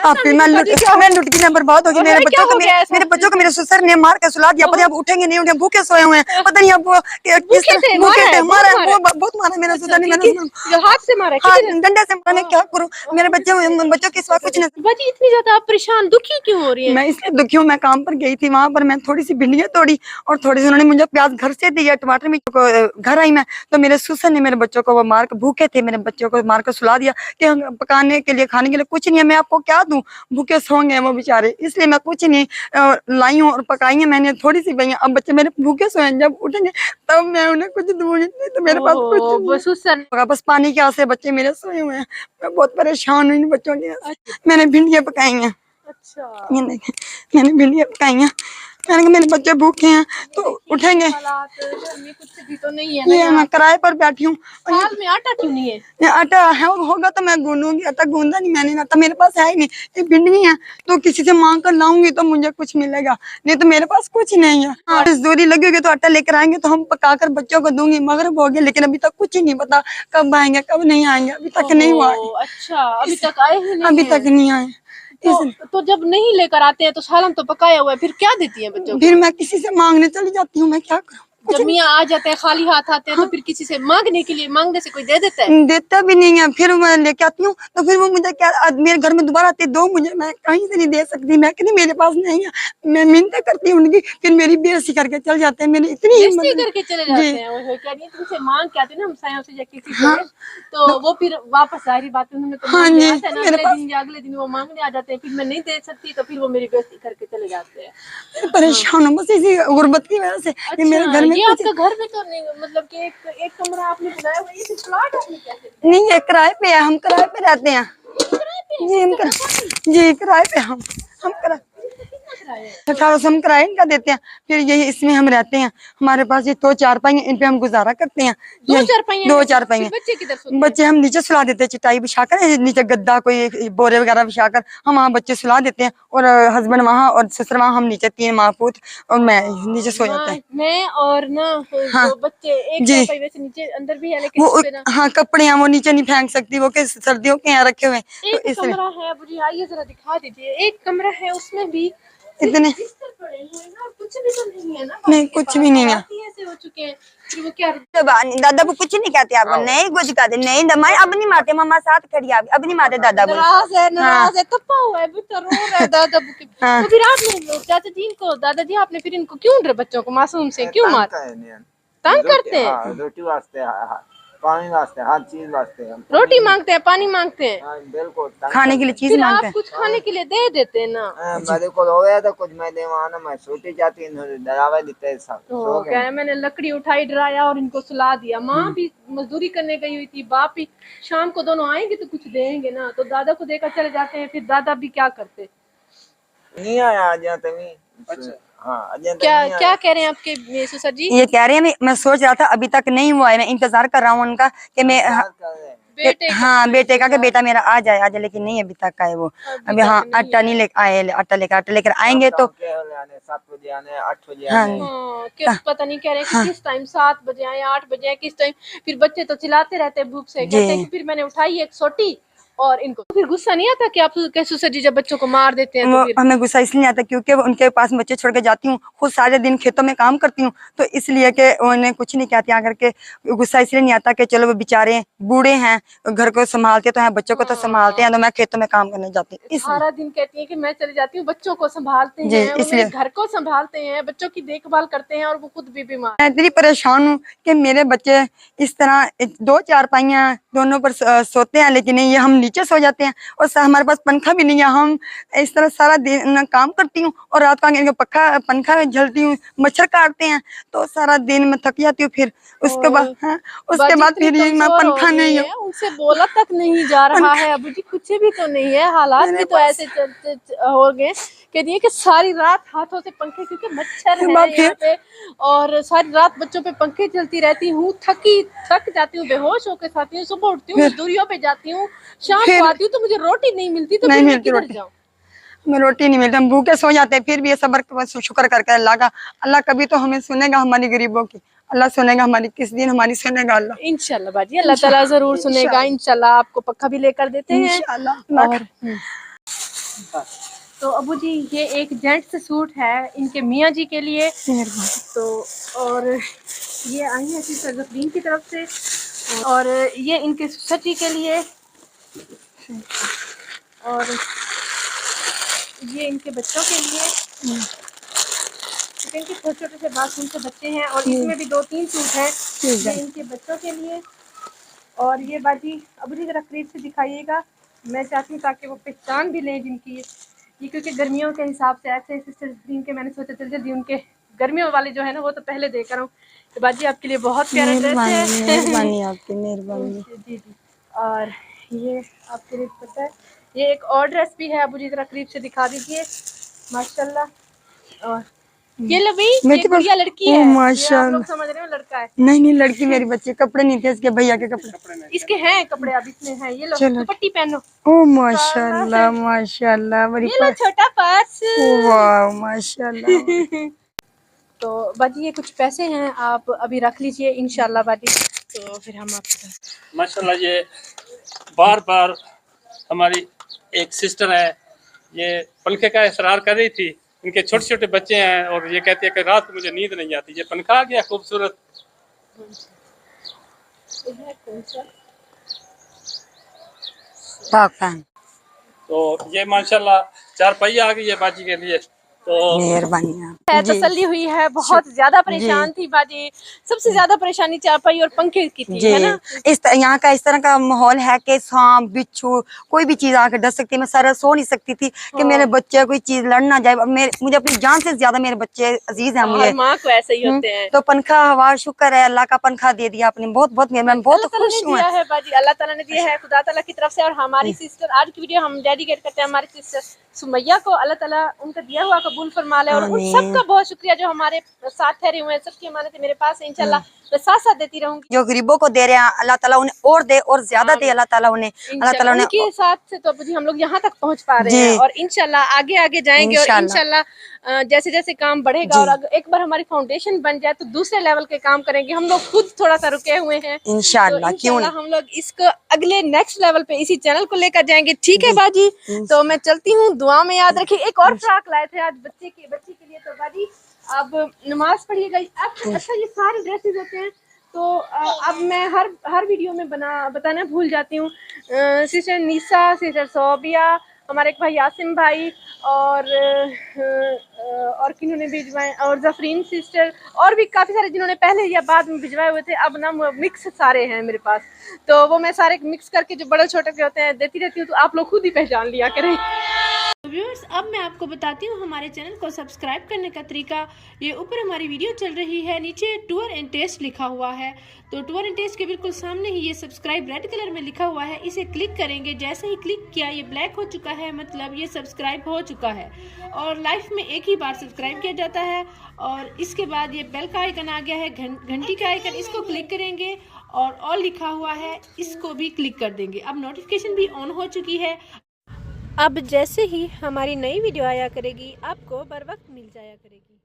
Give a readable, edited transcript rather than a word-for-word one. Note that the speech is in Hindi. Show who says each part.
Speaker 1: मैं लुट की मैं बर्बाद हो गई। मेरे बच्चों को मेरे ससुर ने मार के सुला दिया। पता अब उठेंगे नहीं, उठे भूखे सोए हुए हैं। पता नहीं अब वो किस तरह भूखे थे। हमारा वो बहुत मारा मेरा ससुर ने। मैंने
Speaker 2: हाथ से मारा,
Speaker 1: डंडे से मारा। मैं क्या करूं? मेरे बच्चों के सिवा कुछ नहीं।
Speaker 2: बाजी इतनी ज्यादा आप परेशान दुखी क्यों हो रही है?
Speaker 1: मैं इसलिए दुखी हूँ, मैं काम पर गई थी, वहां पर मैं थोड़ी सी भिंडियां तोड़ी और थोड़ी सी उन्होंने मुझे प्याज घर से दिया, टमाटर भी। घर आई मैं तो मेरे ससुर ने मेरे बच्चों को वो मार के, भूखे थे मेरे बच्चों को मार कर सुला दिया कि हम पकाने के लिए खाने के लिए कुछ नहीं है, मैं आपको क्या दूं, भूखे सोंगे वो बेचारे। इसलिए मैं कुछ नहीं लाई हूँ और पकाई है मैंने थोड़ी सी भैया। अब बच्चे मेरे भूखे सोए, जब उठेंगे तब मैं उन्हें कुछ दूंगी, नहीं तो मेरे पास कुछ नहीं। बस पानी के आसे बच्चे मेरे सोए हुए हैं। मैं बहुत परेशान हूँ इन बच्चों के। मैंने भिंडियां पकाई हैं।
Speaker 2: अच्छा,
Speaker 1: ये देखें, मैंने भिंडियां पकाई हैं। मैंने कहा मेरे बच्चे भूखे हैं तो उठेंगे।
Speaker 2: घर में कुछ भी तो नहीं है
Speaker 1: ये मैं किराए पर बैठी हूँ।
Speaker 2: साल में आटा क्यों नहीं है?
Speaker 1: ये आटा है, होगा तो मैं गूंदूंगी। आटा गूंदा नहीं मैंने, आटा मेरे पास है ही नहीं। ये भिंडी है तो किसी से मांग कर लाऊंगी तो मुझे कुछ मिलेगा, नहीं तो मेरे पास कुछ नहीं है। मजदूरी लगी होगी तो आटा लेकर आएंगे तो हम पका कर बच्चों को दूंगी। मगरिब हो गया लेकिन अभी तक कुछ ही नहीं पता कब आएंगे कब नहीं आएंगे। अभी तक नहीं हुआ।
Speaker 2: अच्छा, अभी तक आए ही नहीं?
Speaker 1: अभी तक नहीं आए।
Speaker 2: तो जब नहीं लेकर आते हैं तो सालन तो पकाया हुआ है, फिर क्या देती है बच्चों को?
Speaker 1: फिर मैं किसी से मांगने चली जाती हूँ। मैं क्या करूँ?
Speaker 2: जब मियाँ आ जाते हैं खाली हाथ आते हैं तो फिर किसी से मांगने के लिए, मांगने से कोई दे देता है?
Speaker 1: देता भी नहीं है। फिर मैं लेके आती हूँ तो फिर वो मुझे क्या, मेरे घर में दोबारा आते दो मुझे, मैं कहीं से नहीं दे सकती। मैं कहती मेरे पास नहीं है, मैं मिन्नतें करती हूँ उनकी, फिर मेरी बेइज्जती करके चल जाते हैं। मेरी इतनी
Speaker 2: बेइज्जती करके चले जाते हैं। क्या नहीं, तुमसे मांग के आते ना हमसायों से या किसी से, तो वो फिर वापस सारी बात उन्होंने तो अगले दिन वो मांगने आ जाते हैं, फिर मैं नहीं दे सकती तो फिर वो मेरी बेइज्जती करके चले जाते हैं।
Speaker 1: परेशान हूँ बस इसी गुर्बत की वजह से। मेरे घर में
Speaker 2: आपका घर में तो नहीं, मतलब कि एक कमरा आपने बनाया हुआ है, ये प्लॉट आपने कैसे?
Speaker 1: नहीं, ये किराए पे है, हम किराए पे रहते हैं। जी किराए पे हम किराए 1800 हम किराए इनका देते हैं। फिर यही इसमें हम रहते हैं। हमारे पास ये 2 चारपाई हैं, इन पे हम गुजारा करते हैं।
Speaker 2: 2 चारपाई हैं।
Speaker 1: बच्चे हम नीचे सुला देते हैं, चटाई बिछाकर नीचे गद्दा कोई बोरे वगैरह बिछाकर हम वहाँ बच्चे सुला देते हैं। और हस्बैंड वहाँ और ससुर वहाँ, हम नीचे 3 माँ पूत और मैं नीचे सो जाते हैं।
Speaker 2: मैं और ना तो बच्चे एक चारपाई वैसे नीचे अंदर भी है लेकिन
Speaker 1: वो हाँ कपड़े हैं वो नीचे नहीं फेंक सकती, वो के सर्दियों के यहाँ रखे हुए हैं।
Speaker 2: एक कमरा है, मुझे आइए जरा दिखा दीजिए। एक कमरा है उसमें भी
Speaker 1: इतने
Speaker 2: पड़े हैं ना, कुछ भी तो नहीं है ना?
Speaker 1: नहीं कुछ भी नहीं है।
Speaker 2: ऐसे हो चुके हैं कि वो क्या
Speaker 1: दादा को कुछ नहीं कहते आपको, नहीं कुछ कहते, नहीं दमाई अब नहीं मारते, मम्मा साथ खड़ी अब नहीं मारते दादा को।
Speaker 2: नाराज है, तप्पा हुआ है, रो रहा है दादा। तो फिर आपने चाचा जी को, दादा जी आपने फिर इनको क्यों रे बच्चों को मासूम से क्यों मार तंग करते हैं?
Speaker 3: रोटी वास्ते, पानी वास्ते, हर चीज वास्ते हम
Speaker 2: रोटी मांगते हैं, पानी मांगते हैं,
Speaker 3: बिल्कुल
Speaker 1: खाने के लिए चीज मांगते हैं।
Speaker 2: कुछ खाने के लिए दे देते हैं ना।
Speaker 3: मेरे को हो गया था कुछ, मैं देवाना मैं सोटी जाती डरावा देते सब।
Speaker 2: क्या है, मैंने लकड़ी उठाई, डराया और इनको सुला दिया। माँ भी मजदूरी करने गई हुई थी, बाप भी। शाम को दोनों आएंगे तो कुछ देंगे ना, तो दादा को देकर चले जाते हैं। फिर दादा भी क्या करते?
Speaker 3: नहीं आया आज तभी। अच्छा हाँ,
Speaker 2: क्या कह रहे हैं आपके ससुर जी?
Speaker 1: ये कह रहे हैं मैं सोच रहा था अभी तक नहीं हुआ है, मैं इंतजार कर रहा हूँ उनका कि मैं बेटे का कि बेटा मेरा आ जाए लेकिन नहीं अभी तक आए वो। अभी हाँ आटा नहीं लेकर आए, आटा लेकर आएंगे तो
Speaker 3: 7 बजे आने, 8 बजे आने।
Speaker 2: पता नहीं कह रहे कि किस टाइम, 7 बजे आए, 8 बजे आए, किस टाइम। फिर बच्चे तो चिल्लाते रहते हैं भूख से, कहते हैं कि फिर मैंने उठाई एक सोटी। और इनको फिर गुस्सा नहीं आता कि आप ससुर जी जब बच्चों को मार देते हैं? तो फिर
Speaker 1: हमें गुस्सा इसलिए आता क्योंकि उनके पास बच्चे छोड़ के जाती हूँ, खुद सारे दिन खेतों में काम करती हूँ, तो इसलिए कि उन्हें कुछ नहीं कहती आकर के। गुस्सा इसलिए नहीं आता कि चलो वो बेचारे बूढ़े हैं, घर को संभालते तो हैं, बच्चों को तो संभालते हैं, तो मैं खेतों में काम करने जाती हूँ।
Speaker 2: सारा दिन कहती है कि मैं चली जाती हूँ, बच्चों को संभालते हैं, इसलिए घर को संभालते हैं, बच्चों की देखभाल करते हैं और वो खुद भी बीमार।
Speaker 1: मैं इतनी परेशान हूँ कि मेरे बच्चे इस तरह 2 चारपाइयाँ दोनों पर सोते हैं, लेकिन ये हम नीचे सो जाते हैं और हमारे पास पंखा भी नहीं है। हम इस तरह सारा दिन काम करती हूँ और रात को पंखा झलती हूँ, मच्छर काटते हैं, तो सारा दिन मैं थक जाती हूँ। फिर उसके बाद फिर ये पंखा नहीं है,
Speaker 2: उनसे बोला तक नहीं जा रहा है। अब जी कुछ भी तो नहीं है, हालात भी तो ऐसे हो गए कि सारी रात हाथों से पंखे, क्योंकि मच्छर है यहाँ पे, और सारी रात बच्चों पे पंखे चलती रहती हूँ। थक जाती हूँ, बेहोश होकर खाती हूँ, सुबह उठती हूँ, मजदूरियों पे जाती हूँ, शाम को आती हूँ तो मुझे रोटी नहीं मिलती, तो फिर मैं किधर जाऊँ?
Speaker 1: हमें रोटी नहीं मिलती, हम भूखे सो जाते हैं। फिर भी ये सब्र शुक्र करके अल्लाह का, अल्लाह कभी तो हमें सुनेगा हमारी गरीबों की, अल्लाह सुनेगा हमारी, किस दिन हमारी सुनेगा अल्लाह।
Speaker 2: इंशाल्लाह बाजी, अल्लाह ताला जरूर सुनेगा इंशाल्लाह। आपको पक्का भी लेकर देते हैं इंशाल्लाह। तो अबू जी ये एक जेंट्स सूट है इनके मियाँ जी के लिए। तो और ये आई है सिस्टर जफरीन की तरफ से, और ये इनके सची के लिए, और ये इनके बच्चों के लिए। इनके छोटे छोटे से मासूम से बच्चे हैं, और इसमें भी 2-3 सूट हैं ये इनके बच्चों के लिए। और ये बाजी अबू जी जरा करीब से दिखाइएगा, मैं चाहती हूँ ताकि वो पहचान भी लें जिनकी ये, क्योंकि गर्मियों के हिसाब से ऐसे सिस्टर जफरीन के मैंने सोचा चल जल्दी उनके गर्मियों वाले जो है ना वो तो पहले देख रहा हूँ। तो बाजी आपके लिए बहुत प्यारा ड्रेस है।
Speaker 1: मेहरबानी आपकी, मेहरबानी।
Speaker 2: जी जी। और ये आपके लिए पता है ये एक और ड्रेस भी है, अबू जी जरा करीब से दिखा दीजिए माशाल्लाह। और ये लो भाई ये गुड़िया लड़की है, ये आप लोग समझ रहे हो लड़का है।
Speaker 1: नहीं लड़की मेरी बच्ची, कपड़े नहीं थे इसके, भैया के कपड़े
Speaker 2: इसके हैं कपड़े, अब इसमें हैं। ये लो दुपट्टी पहनो।
Speaker 1: ओ माशाल्लाह माशाल्लाह, बड़ी
Speaker 2: ये लो छोटा पर्स।
Speaker 1: वाह माशाल्लाह।
Speaker 2: तो बाजी ये कुछ पैसे हैं, आप अभी रख लीजिए इंशाल्लाह बाजी, तो फिर हम आपको
Speaker 4: माशाल्लाह। ये बार बार हमारी एक सिस्टर है, ये पंखे का इसरार कर रही थी। इनके छोटे छोटे बच्चे हैं और ये कहती है कि रात को मुझे नींद नहीं आती। ये पंखा आ गया खूबसूरत। तो ये माशाल्लाह 4 पहिया आ गई है बाजी के लिए। तो
Speaker 1: मेहरबानी
Speaker 2: है, तसल्ली हुई है। बहुत ज्यादा परेशान थी बाजी, सबसे ज्यादा परेशानी चारपाई और पंखे की थी, है ना।
Speaker 1: यहाँ का इस तरह का माहौल है कि सांप बिच्छू कोई भी चीज आके डस सकती है। मैं सारा सो नहीं सकती थी कि मेरे बच्चे कोई चीज लड़ ना जाए। मुझे अपनी जान से ज्यादा मेरे बच्चे अजीज हैं मुझे।
Speaker 2: माँ को ऐसे ही होते हैं।
Speaker 1: तो पंखा हवा शुक्र है, अल्लाह का पंखा दे दिया आपने, बहुत बहुत मेहरबान, बहुत खुश हूँ
Speaker 2: है बाजी, अल्लाह ताला ने दिया है खुदा ताला की तरफ से। और हमारी सिस्टर आज की वीडियो हम डेडिकेट करते हैं हमारी सिस्टर सुमैया को, अल्लाह ताला उनका दिया हुआ कबूल फरमा ले। और उन सबका बहुत शुक्रिया जो हमारे साथ ठहरे हुए हैं, सबकी अमानत मेरे पास है, इंशाल्लाह मैं साथ साथ देती रहूंगी।
Speaker 1: जो गरीबों को दे रहे हैं अल्लाह ताला उन्हें और दे और ज्यादा दे, अल्लाह ताला उन्हें, अल्लाह ताला उन्हें
Speaker 2: उनके साथ से तो जी हम लोग यहाँ तक पहुँच पा रहे हैं, और इंशाल्लाह आगे आगे जाएंगे। और इंशाल्लाह जैसे जैसे काम बढ़ेगा और एक बार हमारी फाउंडेशन बन जाए तो दूसरे लेवल के काम करेंगे। हम लोग खुद थोड़ा सा रुके हुए हैं,
Speaker 1: इंशाल्लाह क्यों
Speaker 2: हम लोग इसको अगले नेक्स्ट लेवल पे इसी चैनल को लेकर जाएंगे, ठीक है बाजी। तो मैं चलती हूँ, दुआ में याद रखिए। एक और फ्रॉक लाए थे आज बच्चे के लिए, तो बाजी अब नमाज पढ़िएगा। अब अच्छा ये सारे ड्रेसेस होते हैं, तो अब मैं हर वीडियो में बताना भूल जाती हूँ। सिस्टर निशा, सिस्टर सोबिया, हमारे एक भाई यासिम भाई, और किन्होंने भिजवाए, और जफरीन सिस्टर, और भी काफ़ी सारे जिन्होंने पहले या बाद में भिजवाए हुए थे। अब ना मिक्स सारे हैं मेरे पास, तो वो मैं सारे मिक्स करके जो बड़े छोटे के होते हैं देती रहती हूँ, तो आप लोग खुद ही पहचान लिया करें। व्यूअर्स अब मैं आपको बताती हूँ हमारे चैनल को सब्सक्राइब करने का तरीका। ये ऊपर हमारी वीडियो चल रही है, नीचे टूर एंड टेस्ट लिखा हुआ है, तो टूर एंड टेस्ट के बिल्कुल सामने ही ये सब्सक्राइब रेड कलर में लिखा हुआ है, इसे क्लिक करेंगे। जैसे ही क्लिक किया ये ब्लैक हो चुका है, मतलब ये सब्सक्राइब हो चुका है। और लाइफ में एक ही बार सब्सक्राइब किया जाता है। और इसके बाद ये बेल का आइकन आ गया है, घंटी का आइकन, इसको क्लिक करेंगे और ऑल लिखा हुआ है, इसको भी क्लिक कर देंगे। अब नोटिफिकेशन भी ऑन हो चुकी है। अब जैसे ही हमारी नई वीडियो आया करेगी आपको बर वक्त मिल जाया करेगी।